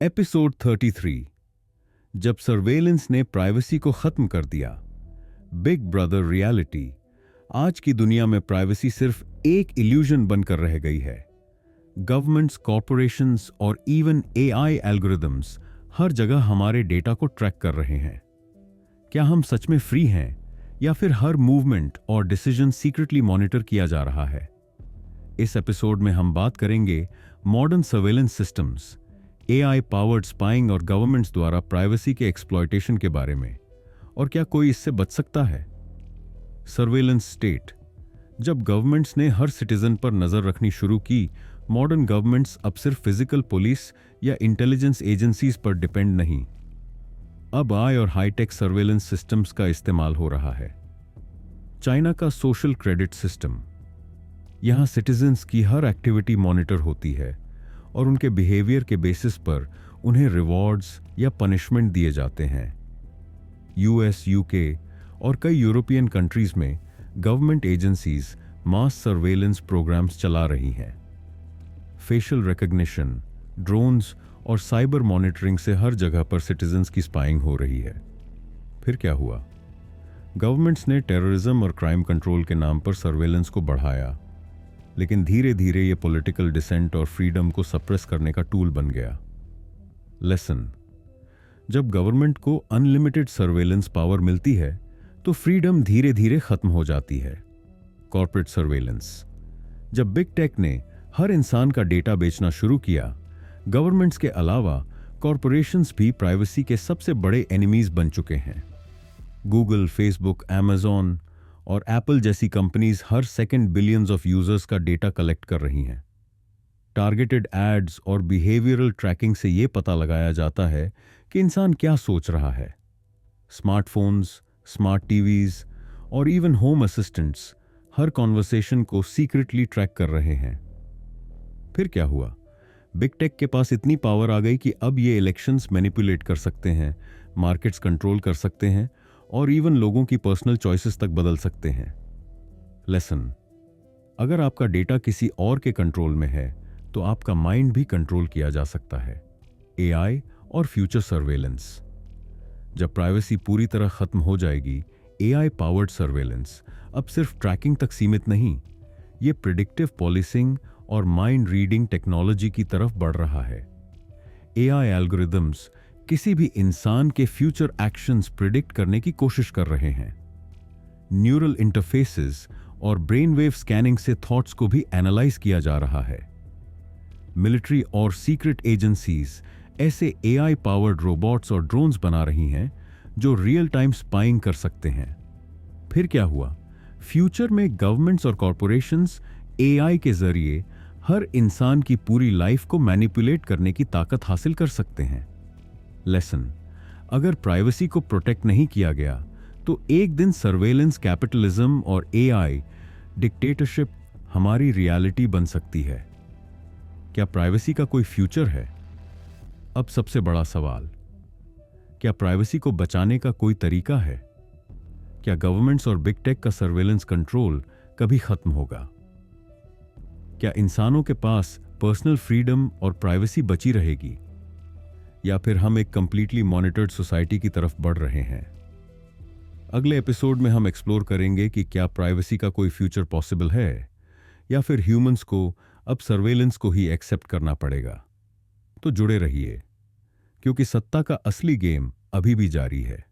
Episode 33। जब surveillance ने privacy को खत्म कर दिया। Big brother reality. आज की दुनिया में प्राइवेसी सिर्फ एक इल्यूजन बनकर रह गई है। गवर्नमेंट्स, कॉरपोरेशंस और इवन एआई एल्गोरिदम्स हर जगह हमारे डेटा को ट्रैक कर रहे हैं। क्या हम सच में फ्री हैं या फिर हर मूवमेंट और डिसीजन सीक्रेटली मॉनिटर किया जा रहा है? इस एपिसोड में हम बात करेंगे modern surveillance systems, AI powered spying और गवर्नमेंट्स द्वारा प्राइवेसी के एक्सप्लॉयटेशन के बारे में, और क्या कोई इससे बच सकता है? Surveillance state. जब गवर्नमेंट्स ने हर सिटीजन पर नजर रखनी शुरू की, मॉडर्न गवर्नमेंट्स अब सिर्फ फिजिकल पुलिस या इंटेलिजेंस एजेंसीज पर डिपेंड नहीं, अब आई और हाईटेक सर्वेलेंस सिस्टम्स का इस्तेमाल हो रहा है। चाइना का सोशल क्रेडिट सिस्टम। यहां सिटीजन्स की हर एक्टिविटी मॉनिटर होती है और उनके बिहेवियर के बेसिस पर उन्हें रिवॉर्ड्स या पनिशमेंट दिए जाते हैं। यूएस, यूके और कई यूरोपियन कंट्रीज में गवर्नमेंट एजेंसीज मास सर्वेलेंस प्रोग्राम्स चला रही हैं। फेशियल रिकॉग्निशन, ड्रोन्स और साइबर मॉनिटरिंग से हर जगह पर सिटीजन्स की स्पाइंग हो रही है। फिर क्या हुआ? गवर्नमेंट्स ने टेररिज्म और क्राइम कंट्रोल के नाम पर सर्वेलेंस को बढ़ाया, लेकिन धीरे धीरे ये पॉलिटिकल डिसेंट और फ्रीडम को सप्रेस करने का टूल बन गया। लेसन। जब गवर्नमेंट को अनलिमिटेड सर्वेलेंस पावर मिलती है तो फ्रीडम धीरे धीरे खत्म हो जाती है। Corporate surveillance. जब बिग टेक ने हर इंसान का डेटा बेचना शुरू किया, गवर्नमेंट्स के अलावा कॉरपोरेशंस भी प्राइवेसी के सबसे बड़े एनिमीज बन चुके हैं। गूगल, फेसबुक, अमेज़न और एप्पल जैसी companies her second billions of users का डेटा कलेक्ट कर रही हैं। टारगेटेड एड्स और बिहेवियरल ट्रैकिंग से यह पता लगाया जाता है कि इंसान क्या सोच रहा है। स्मार्टफोन्स, स्मार्ट टीवीज और इवन होम असिस्टेंट्स हर कॉन्वर्सेशन को सीक्रेटली ट्रैक कर रहे हैं। फिर क्या हुआ? बिग टेक के पास इतनी पावर आ गई कि अब ये इलेक्शंस मैनिपुलेट कर सकते हैं, मार्केट्स कंट्रोल कर सकते हैं और इवन लोगों की पर्सनल चॉइसेस तक बदल सकते हैं। लेसन। अगर आपका डेटा किसी और के कंट्रोल में है तो आपका माइंड भी कंट्रोल किया जा सकता है। एआई और फ्यूचर सर्वेलेंस। जब प्राइवेसी पूरी तरह खत्म हो जाएगी, एआई पावर्ड सर्वेलेंस अब सिर्फ ट्रैकिंग तक सीमित नहीं, ये प्रिडिक्टिव पॉलिसिंग और माइंड रीडिंग टेक्नोलॉजी की तरफ बढ़ रहा है। एआई एल्गोरिदम्स किसी भी इंसान के फ्यूचर एक्शंस प्रिडिक्ट करने की कोशिश कर रहे हैं। न्यूरल इंटरफेसेस और ब्रेन वेव स्कैनिंग से थॉट्स को भी एनालाइज किया जा रहा है। मिलिट्री और सीक्रेट एजेंसीज ऐसे एआई पावर्ड रोबोट्स और ड्रोन्स बना रही हैं जो रियल टाइम स्पाइंग कर सकते हैं। फिर क्या हुआ? फ्यूचर में गवर्नमेंट्स और कॉरपोरेशंस एआई के जरिए हर इंसान की पूरी लाइफ को मैनिपुलेट करने की ताकत हासिल कर सकते हैं। लेसन। अगर प्राइवेसी को प्रोटेक्ट नहीं किया गया तो एक दिन सर्वेलेंस कैपिटलिज्म और एआई डिक्टेटरशिप हमारी रियलिटी बन सकती है। क्या प्राइवेसी का कोई फ्यूचर है? अब सबसे बड़ा सवाल, क्या प्राइवेसी को बचाने का कोई तरीका है? क्या गवर्नमेंट्स और बिग टेक का सर्वेलेंस कंट्रोल कभी खत्म होगा? क्या इंसानों के पास पर्सनल फ्रीडम और प्राइवेसी बची रहेगी, या फिर हम एक कंप्लीटली मॉनिटर्ड सोसाइटी की तरफ बढ़ रहे हैं? अगले एपिसोड में हम एक्सप्लोर करेंगे कि क्या प्राइवेसी का कोई फ्यूचर पॉसिबल है, या फिर ह्यूमंस को अब सर्वेलेंस को ही एक्सेप्ट करना पड़ेगा। तो जुड़े रहिए, क्योंकि सत्ता का असली गेम अभी भी जारी है।